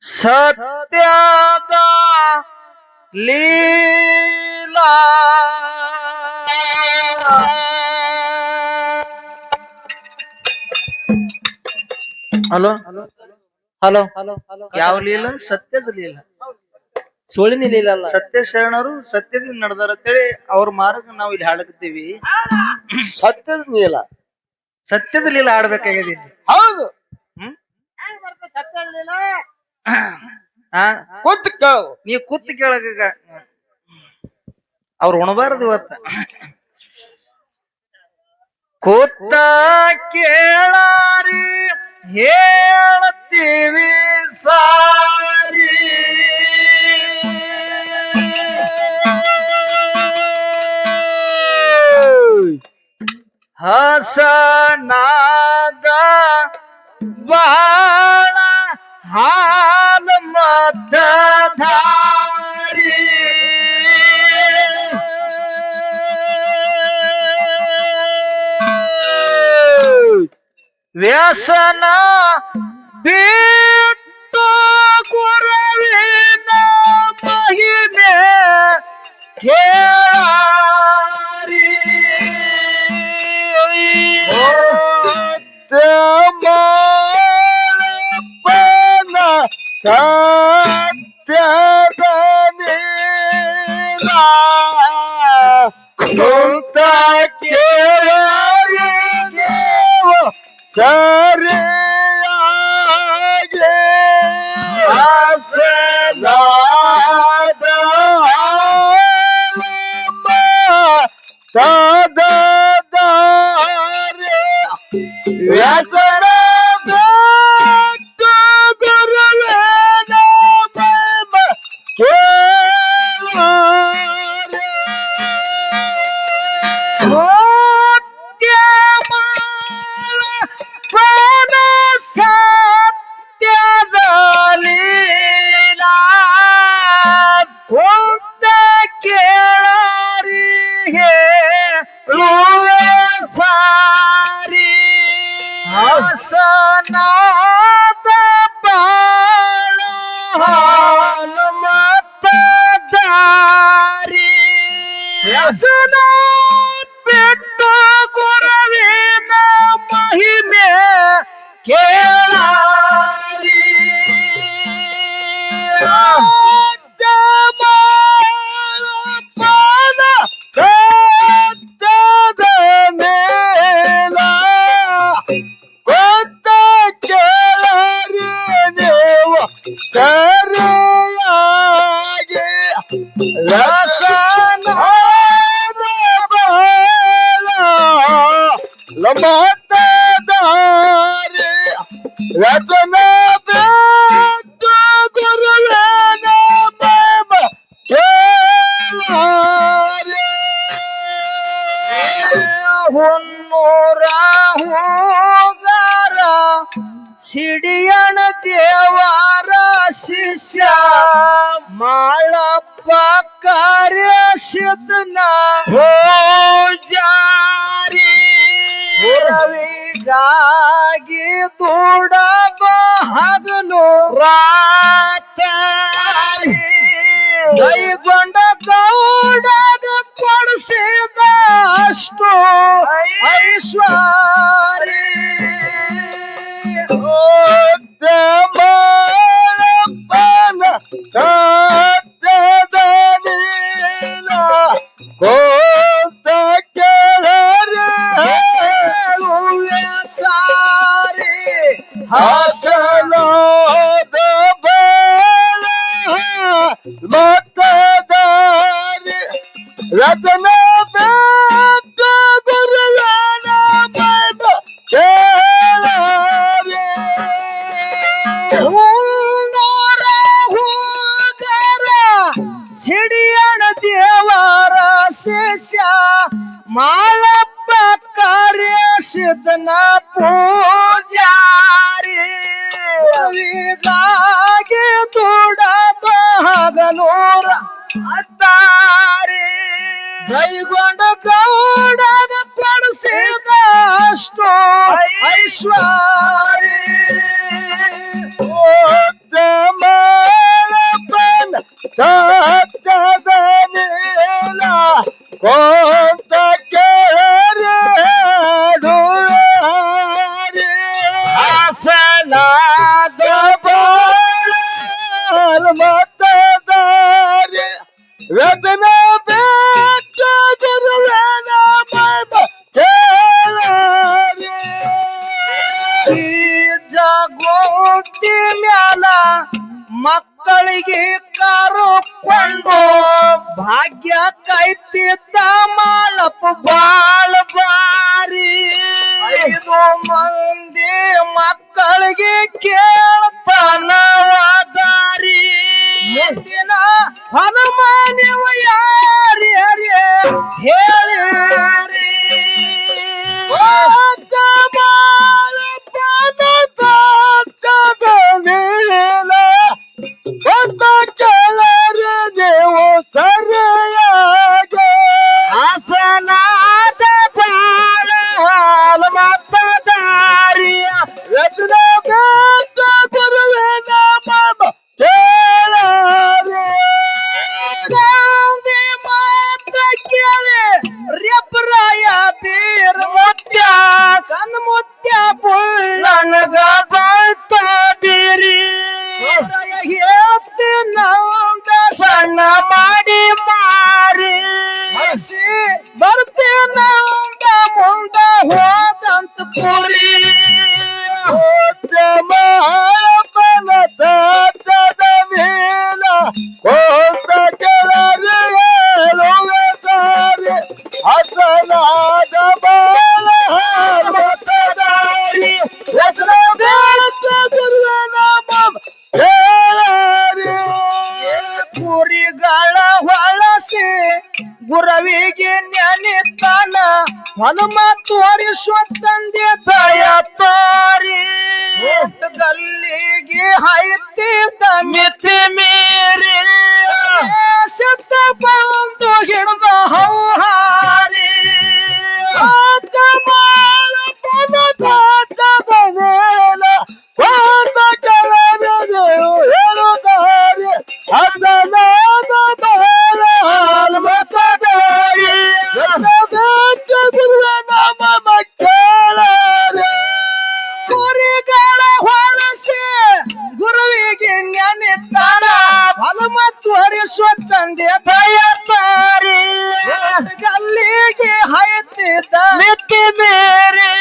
ಸತ್ಯದ Leela hello hello ಯಾವ ಲೀಲ ಸತ್ಯದ ಲೀಲ ಸುಳಿನ ಲೀಲಲ್ಲ ಸತ್ಯ ಶರಣರು ಸತ್ಯದಿಂದ ನಡೆದಾರ ಅಂತೇಳಿ ಅವ್ರ ಮಾರ್ಗ ನಾವು ಇಲ್ಲಿ ಹಾಡಕತ್ತೀವಿ ಸತ್ಯದ ನೀಲ ಸತ್ಯದ ಲೀಲ ಆಡ್ಬೇಕಾಗಿದೆ ಇಲ್ಲಿ ಹೌದು ಹ್ಮ್ ಕೂತ್ ಕೇಳು ನೀ ಕೂತ್ ಕೇಳಕ ಅವ್ರು ಉಣಬಾರದು ಇವತ್ತ ಕೂತ ಕೇಳಾರಿ ಹೇಳ್ತೀವಿ ಸಾರಿ ಹಸನಾದ ಬಹಳ ಹಾಲ ಮತ ಧಾರಿ ವ್ಯಸನ ಬಿಟ್ಟು ಗುರುವಿನ ಮಹಿಮೆ ಕೇಳಾರಿ ಪನ ಸತ್ಯದ ನೀಲ ಕುಂತ ಕೇಳಿ ನೀವು ಸರಿಯಾಗಿ ಹಸನಾದ ಸದದಾರಿ ವ್ಯಸನ ಬಿಟ್ಟು ಗುರುವಿನ ಮಹಿಮೆ ಕೇಳಾರಿ. ಪ್ರಾಣ ಸತ್ಯದ ಲೀಲಾ ಕುಂತ ಕೇಳಾರಿ ಹೇಳುವೆ ಸಾರಿ ಹಸನಾದ ಬಾಳ ಹಾಲು ಮತ ದಾರಿ ವ್ಯಸನ ಬಿಟ್ಟು ಗುರುವಿನ ಮಹಿಮೆ ಕೇಳಾರಿ ಸತ್ಯದ ಮೇಲ ಕುಂತ ಕೇಳಾರಿ ನೀವು ಸರಿಯಾಗಿ ರಸನಾದ ಬಾಳ ಲಂಬದ ದಾರಿ ರಚನ ಬಿಟ್ಟು ಗುರುವಿನ ಮಹಿಮೆ ಕೇಳಾರಿ. ಹುನ್ನೂರ ಹೋಗಾರ ಸಿಡಿಯಣ ದೇವರ ಶಿಷ್ಯ ಮಾಳಪ್ಪ ಕಾರ್ಯಸಿದ್ಧನ ಪೂಜಾರಿ ರವಿಗಾಗಿ ದುಡದು ಹಗಲು ರಾತ್ರಿ ಕೈಗೊಂಡ ಗೌಡಗ ಪಡಿಸಿದ ಅಷ್ಟು ಐಶ್ವರ್ಯ ಪನ ಸತ್ಯದ ನೀಲ ಕುಂತ ಕೇಳಾರಿ ಹೇಳುವೆ ಸಾರಿ ಹಸನಾದ ಬಾಳ ಮತದಾರಿ ರತನ ಬಿಟ್ಟು ಗುರುವಿನ ಮಹಿಮೆ ಕೇಳಾರಿ. ಹುನ್ನೂರ ಹೋಗಾರ ಸಿಡಿಯಣ ದೇವರ ಶಿಷ್ಯ ಮಾಳಪ್ಪ ಕಾರ್ಯಸಿದ್ಧನ ಪೂಜಾರಿ ರವಿಗಾಗಿ ದುಡದ ಹಗನೂರ ಅತ್ತಾರಿ ಕೈಗೊಂಡ ಗೌಡಗ ಪಡಿಸಿದ ಅಷ್ಟು ಐಶ್ವರ್ಯ ಉತ್ತಮ ಮಗಳಿಗೆ ಕರುಕೊಂಡು ಭಾಗ್ಯ ಕೈತಿದ್ದ ಮಾಳಪ್ಪ ಬಾಳ ಬಾರಿ 5 ಮಂದಿ ಮಕ್ಕಳಿಗೆ ಕೇಳ್ತಾನವಾದಾರಿ ಮುಂದಿನ ಹನುಮಾನವ ಯಾರ್ಯಾರ ಹೇಳಿರಿ ಹಸನಾದ ಬಾಳ ಹಾಲು ಮತ್ತ ದಾರಿಯ ಮಾತ ಕೇಳಿ ರೆಬ್ರಾಯ ಬೀರ ಮುತ್ಯ ಕನ್ ಮುತ್ಯ ಪುಳ್ಳನಗ ಬಳ್ತ ಬೀರಿ ಹೇಳ್ತೀನ ಸಣ್ಣ ಮಾಡಿ ಮಾರಿ ಬರ್ತೀನ ಮುಂದ ಹೋದಂತ ಪುರಿ ಹಸನಾದ ಬಾಳ ಮತದಾರಿ ಕುರಿಗಳ ಹೊಳಸಿ ಗುರವಿಗೆ ನೆನಿತಾನ ಹನುಮ ತೋರಿಸುವ ತಂದೆ ದಯ ತೋರಿ ಗಲ್ಲಿಗೆ ಹೈತಿದ್ದ ಮಿತಿ ಮೀರಿ ಸತ್ತ ಬಂದು ಹಿಡ್ದ ಹೌಹಾರಿ ಕುರಿಗಳ ಹೊಳಸಿ ಗುರುವಿಗೆ ನೆನಿತಾನ ಹನುಮ ತೋರಿಸುವ ತಂದೆ ದಯ ತಾರಿ ಗಲ್ಲಿಗೆ ಹೈತಿದ್ದ ಮಿತಿ ಮೇರಿ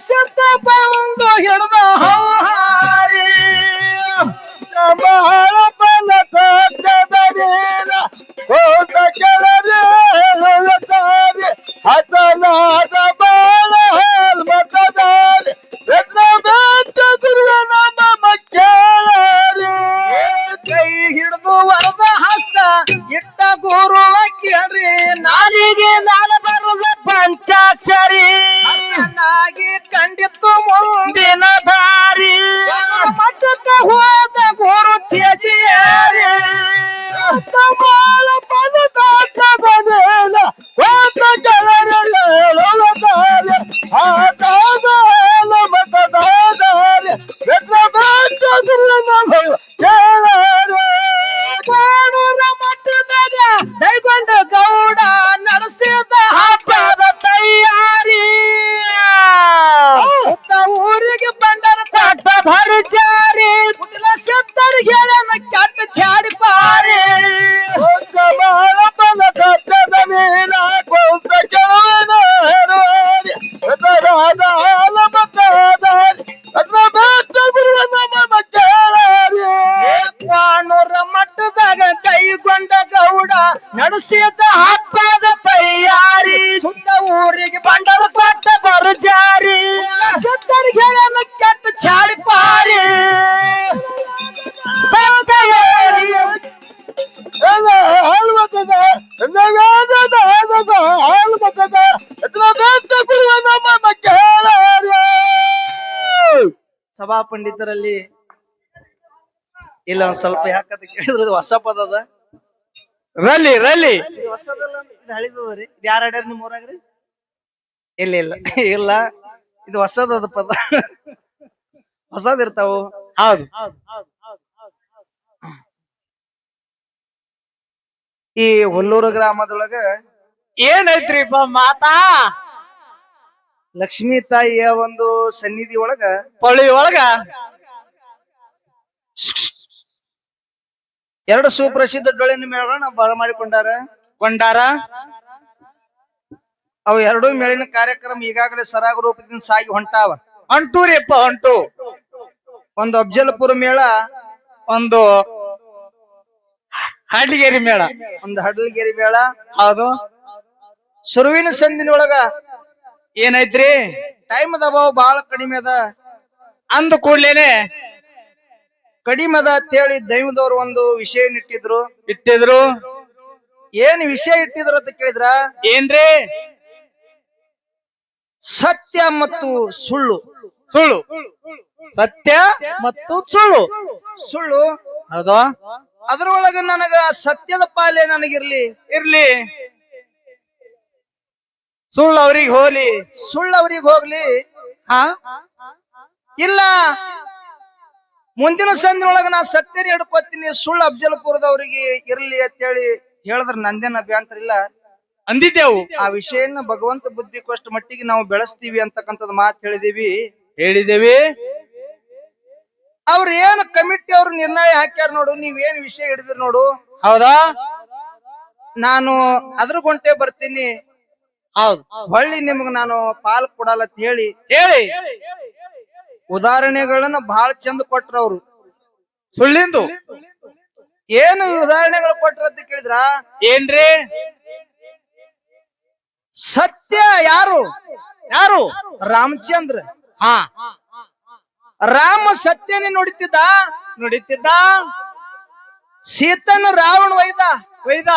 ಸತ್ತ ಬಂದು ಹಿಡ್ದ ಹೌಹಾರಿ ಬಾಳಪ್ಪನ ತೋಟದನೇನ ಹೋದ ಕೆಳಗೆ ಹಸನಾದ ಬಾಳ ಮತದಾರಿ ಕೈ ಹಿಡಿದು ವರದ ಹಸ್ತ ಇಟ್ಟ ಗುರುವ ಕೇಳ್ರಿ ನಾಲಿಗೆ ನಾಲ ಬರುದ ಪಂಚಾಕ್ಷರಿ ಹಸನಾಗಿ ಕಂಡಿತ್ತು ಮುಂದಿನ ದಾರಿ ಮಠಕ್ಕ ಹೋದ ಗುರು ತ್ಯಜಿಯಾರಿ ಮಠದಾಗ ದೈಗೊಂಡ ಗೌಡ ನಡೆಸಿದ ಹಬ್ಬದ ತಯಾರಿ ಸುತ್ತ ಊರಿಗೆ ಬಂಡರ ಕಟ್ಟ ಭರ್ಜಾರಿ ಪುಟಿಲ ಸಿದ್ಧರಿಗೆ ಹೇಳನ ಕೆಟ್ಟ ಚಾಡಿ ಪಾರಿ ಬಾಳಪ್ಪನ ಕಟ್ಟದ ಮೇಲ ಕೊಂತ ಕೆಲವನ ಹೇಳುವಾರಿ ಹಾಲ ಮತದಾರಿ ವಾಣೂರ ಮಟ್ಟದಾಗ ಕೈಗೊಂಡ ಗೌಡ ನಡೆಸಿದ ಹಬ್ಬದ ತಯಾರಿ ಸುತ್ತ ಊರಿಗೆ ಬಂಡರ ಕೊಟ್ಟ ಬರ್ಜಾರಿ ಸಿದ್ಧರಿಗೆ ಹೇಳನ ಕೆಟ್ಟ ಚಾಡಿ ಪಾರಿ ಸಭಾ ಪಂಡಿತರಲ್ಲಿ ಇಲ್ಲ ಒಂದ್ ಸ್ವಲ್ಪ ಯಾಕಂತ ಕೇಳಿದ್ರೆ ಇದು ಹೊಸ ಪದ ಅದ ರಲಿ ರಲಿ ಇದು ಹೊಸದಲ್ಲ ಇದು ಹಳಿದದ್ರಿ ಇದು ಯಾರು ಹಾಡ್ಯಾರ ನಿಮ್ ಊರಾಗ್ರಿ ಇಲ್ಲ ಇಲ್ಲ ಇಲ್ಲ ಇದು ಹೊಸದದ ಪದ ಹೊಸದಿರ್ತಾವು ಹೌದು ಈ ಹುಲ್ಲೂರು ಗ್ರಾಮದೊಳಗ ಏನೈತ್ರಿಪ್ಪ ಮಾತಾ ಲಕ್ಷ್ಮೀ ತಾಯಿಯ ಒಂದು ಸನ್ನಿಧಿ ಒಳಗ ಪಳಿ ಒಳಗ 2 ಸುಪ್ರಸಿದ್ಧ ಡೊಳ್ಳಿನ ಮೇಳಗಳನ್ನ ಬರಮಾಡಿಕೊಂಡಾರ ಕೊಂಡಾರ ಅವು 2 ಮೇಳಿನ ಕಾರ್ಯಕ್ರಮ ಈಗಾಗಲೇ ಸರಾಗ ರೂಪದಿಂದ ಸಾಗಿ ಹೊಂಟಾವ. ಹೊಂಟೂರಿಪ್ಪ ಹೊಂಟು. ಒಂದು ಅಫ್ಜಲ್ಪುರ ಮೇಳ, ಒಂದು ಹಾಡ್ಲಿಗೇರಿ ಮೇಳ. ಒಂದು ಹಡಲ್ಗೇರಿ ಮೇಳ. ಹೌದು. ಸುರುವಿನ ಸಂದಿನೊಳಗ ಏನೈತ್ರಿ? ಟೈಮ್ ಅದಾವ, ಬಹಳ ಕಡಿಮೆ ಅದ. ಅಂದ ಕೂಡ್ಲೇನೆ ಕಡಿಮೆ ಅದ ಅಂತೇಳಿ ದೈವದವ್ರು ಒಂದು ವಿಷಯ ಇಟ್ಟಿದ್ರು. ಏನ್ ವಿಷಯ ಇಟ್ಟಿದ್ರು ಅಂತ ಕೇಳಿದ್ರ, ಏನ್ರಿ? ಸತ್ಯ ಮತ್ತು ಸುಳ್ಳು. ಸುಳ್ಳು. ಸತ್ಯ ಮತ್ತು ಸುಳ್ಳು. ಸುಳ್ಳು. ಹೌದಾ? ಅದ್ರೊಳಗ ನನಗ ಸತ್ಯದ ಪಾಲೆ ನನಗಿರ್ಲಿ, ಇರ್ಲಿ. ಸುಳ್ಳು ಅವ್ರಿಗೆ ಹೋಗ್ಲಿ, ಸುಳ್ಳು ಅವ್ರಿಗೆ ಹೋಗ್ಲಿ. ಹಾ ಇಲ್ಲ, ಮುಂದಿನ ಸಂದಿನೊಳಗ ನಾ ಸತ್ಯನೇ ಹಿಡ್ಕೊತೀನಿ, ಸುಳ್ಳು ಅಫ್ಜಲ್ಪುರದವ್ರಿಗೆ ಇರ್ಲಿ ಅಂತೇಳಿ ಹೇಳಿದ್ರ ನಂದೇನ ಅಭ್ಯಂತರ ಇಲ್ಲ ಅಂದಿದ್ದೆವು. ಆ ವಿಷಯನ ಭಗವಂತ ಬುದ್ಧಿ ಕೊಷ್ಟ ಮಟ್ಟಿಗೆ ನಾವು ಬೆಳೆಸ್ತೀವಿ ಅಂತಕ್ಕಂಥದ್ದು ಮಾತು ಹೇಳಿದೇವಿ. ಅವ್ರ ಏನ್ ಕಮಿಟಿ ಅವ್ರು ನಿರ್ಣಯ ಹಾಕ್ಯಾರ ನೋಡು, ನೀವೇನ್ ವಿಷಯ ಹಿಡಿದ್ರಿ ನೋಡು. ಹೌದಾ? ನಾನು ಅದ್ರ ಗೊಂಟೆ ಬರ್ತೀನಿ. ಹೌದು. ಹೊಳ್ಳಿ ನಿಮ್ಗ ನಾನು ಪಾಲ್ ಕೊಡಲ್ಲ ಅಂತ ಹೇಳಿ ಉದಾಹರಣೆಗಳನ್ನ ಬಹಳ ಚಂದ ಕೊಟ್ರ ಅವ್ರು. ಸುಳ್ಳಿಂದು ಏನು ಉದಾಹರಣೆಗಳು ಕೊಟ್ರ ಅಂತ ಕೇಳಿದ್ರ, ಏನ್ರಿ? ಸತ್ಯ ಯಾರು? ಯಾರು? ರಾಮಚಂದ್ರ. ಹಾ, ರಾಮ ಸತ್ಯನೇ ನೋಡುತ್ತಿದ್ದ. ಸೀತನ ರಾವಣ ಒಯ್ದ.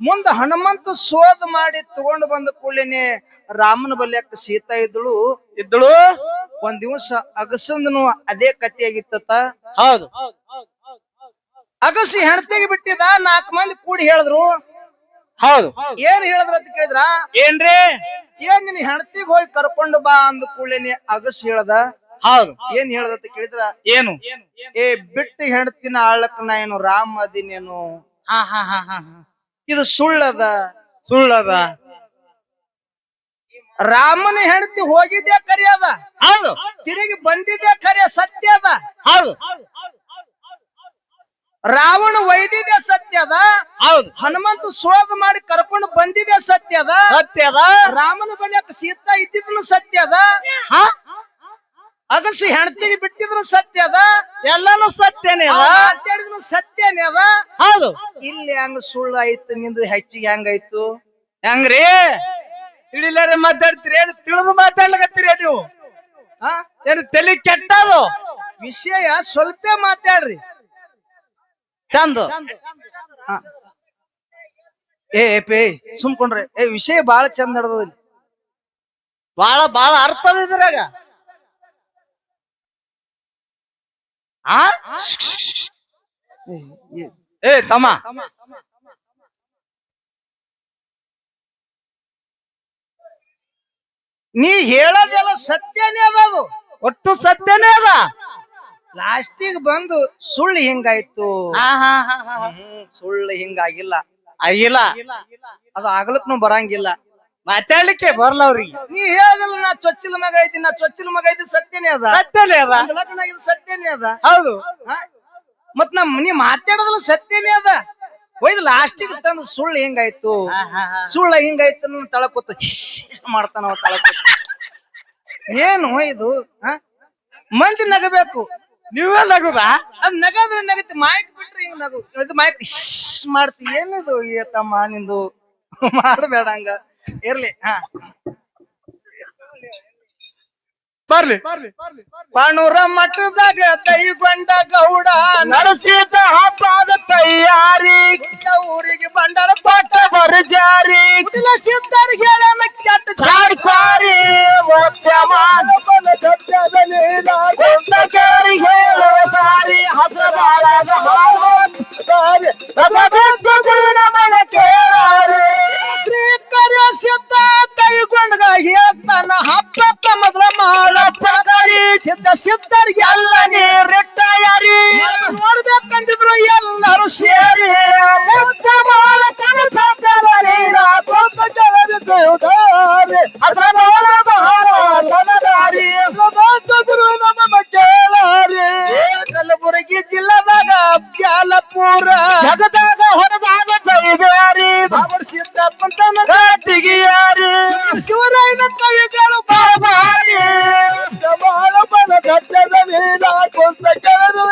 ಮುಂದ ಹನುಮಂತ ಶೋಧ ಮಾಡಿ ತಗೊಂಡು ಬಂದ ಕೂಡಲೇನೆ ರಾಮನ ಬಲ್ಯಕ್ಕ ಸೀತಾ ಇದ್ದಳು. ಒಂದ್ ದಿವಸ ಅಗಸಂದನು ಅದೇ ಕಥೆಯಾಗಿತ್ತ. ಹೌದು. ಅಗಸಿ ಹೆಣ್ತಿಗೆ ಬಿಟ್ಟಿದ. 4 ಮಂದಿ ಕೂಡಿ ಹೇಳಿದ್ರು. ಹೌದು. ಏನ್ ಹೇಳಿದ್ರು ಅಂತ ಕೇಳಿದ್ರ, ಏನ್ರಿ? ಏನ್ ನಿನ್ ಹೆಣ್ತಿಗ್ ಹೋಗಿ ಕರ್ಕೊಂಡು ಬಾ ಅಂದ ಕೂಡಲೇನೆ ಅಗಸಿ ಹೇಳ್ದ. ಹೌದು. ಏನ್ ಹೇಳ್ದ ಅಂತ ಕೇಳಿದ್ರ, ಏನು? ಬಿಟ್ಟು ಹೆಣ್ತಿನ ಆಳಕ್ ನಾ ಏನು ರಾಮ ಅದಿನೇನು? ಇದು ಸುಳ್ಳದ. ರಾಮನ ಹೆಂಡತಿ ಹೋಗಿದ್ದೆ ಖರೆ ಅದ. ಹೌದು. ತಿರುಗಿ ಬಂದಿದ್ದೆ ಖರೆ ಸತ್ಯ ಅದ. ಹೌದು. ರಾವಣ ಒಯ್ದಿದೆ ಸತ್ಯ ಅದ. ಹೌದು. ಹನುಮಂತ ಶೋಧ ಮಾಡಿ ಕರ್ಕೊಂಡು ಬಂದಿದೆ ಸತ್ಯ ಅದ. ರಾಮನ ಬಲ್ಯಕ ಸೀತಾ ಇದ್ದಿದ್ನು ಸತ್ಯ ಅದ. ಅಗಸಿ ಹೆಣ್ತಿಗೆ ಬಿಟ್ಟಿದ್ರು ಸತ್ಯ ಅದ. ಎಲ್ಲಾನು ಸತ್ಯನೇ ಮಾತಾಡಿದ್ರು ಸತ್ಯನೇ ಅದ. ಹೌದು. ಇಲ್ಲಿ ಹಂಗ ಸುಳ್ಳು ಆಯ್ತು, ನಿಂದು ಹೆಚ್ಚಿಗೆ ಹೆಂಗಾಯ್ತು? ಹೆಂಗ್ರಿ? ತಿಳಿಲಾರೆ ಮಾತಾಡ್ತೀರಿ? ಏನು ತಿಳಿದು ಮಾತಾಡ್ಲಕತ್ತೀರಿ ನೀವು? ಏನು ತಲೆ ಕೆಟ್ಟದು? ವಿಷಯ ಸ್ವಲ್ಪ ಮಾತಾಡ್ರಿ. ಚಂದ. ಸುಮ್ಕೊಂಡ್ರೆ ವಿಷಯ ಬಾಳ ಚಂದ ನಡೆದ. ಬಾಳ ಅರ್ಥ ಅದ ಇದ್ರಾಗ. ತಮ್ಮ, ನೀ ಹೇಳೋದೆಲ್ಲ ಸತ್ಯನೇ ಅದದು. ಒಟ್ಟು ಸತ್ಯನೇ ಅದ. ಲಾಸ್ಟಿಗೆ ಬಂದು ಸುಳ್ಳು ಹಿಂಗಾಯ್ತು. ಸುಳ್ಳು ಹಿಂಗಾಗಿಲ್ಲ. ಅದು ಆಗ್ಲಕ್ನು ಬರಂಗಿಲ್ಲ. ಮಾತಾಡ್ಲಿಕ್ಕೆ ಬರಲ್ಲ ಅವ್ರಿಗೆ. ನೀ ಹೇಳದಲ್ಲ, ನಾ ಚೊಚ್ಚಲ ಮಗ ಐತಿ ಸತ್ಯನೇ ಅದ. ಲಗ್ನ ಆಗಿದ್ ಸತ್ಯನೇ ಅದ. ಹೌದು. ಮತ್ ನೀ ಮಾತಾಡೋದಲ್ಲ ಸತ್ಯನೇ ಅದ. ಒಯ್ದು ಲಾಸ್ಟಿಗೆ ತಂದು ಸುಳ್ಳು ಹಿಂಗಾಯ್ತು, ಸುಳ್ಳ ಹಿಂಗಾಯ್ತು ತಳಕೊತ್ತು ಮಾಡ್ತಾನ. ಏನು ಇದು? ಮಂದಿ ನಗಬೇಕು. ನೀವೇ ನಗುದ? ಅದ್ ನಗದ್ರೆ ನಗತಿ, ಮಾಯಕ್ ಬಿಟ್ರೆ ಹಿಂಗ್ ನಗು. ಇದು ಮಾಯಕ್ ಮಾಡ್ತಿ. ಏನಿದು ತಮ್ಮ ನಿಂದು? ಮಾಡಬೇಡ ಹಂಗ. ಇರ್ಲಿ. ಬರ್ಲಿ. ಪಾಣೂರ ಮಠದಾಗ ದೈಗೊಂಡ ಗೌಡ ನಡೆಸಿದ ಹಬ್ಬದ ತಯಾರಿ, ಊರಿಗೆ ಬಂಡರ ಪಟ್ಟ ಬರ್ಜಾರಿ, ಸಿದ್ಧರಿಗೆ ಹೇಳನ ಕೆಟ್ಟ ಚಾಡ್ಕಾರಿ ಸಾರಿ ಹಸರಾಳದ ಮನ ಕೇಳಾರಿ ಸಿದ್ಧ ದೈಗೊಂಡ ಹೇಳ್ತಾನ ಹಬ್ಬ ಮೊದಲ ಮಾಡಪ್ಪ ಕರಿ. ಸಿದ್ಧರಿಗೆ ಎಲ್ಲ ನೀರಿಟ್ಟಾರಿ ನೋಡ್ಬೇಕಂತಿದ್ರು ಎಲ್ಲರೂ ಸೇರಿ ಕಲಬುರಗಿ ಜಿಲ್ಲಾದಾಗ ಅಫ್ಜಲ್ಪುರ ಜಗದಾಗ ಹೊರದಾಗ ಬೈದಾರಿ ಬಾಬರ್ ಸಿದ್ದಪ್ಪಂತನ ಘಾಟಿಗಿಯಾರಿ ಶಿವರಾಯನ ಕವಿಗಳು ಬಾಳ ಬಲ ಗಡ್ಡದ ನೀರ ಕೊಂದ ಕೆಳರು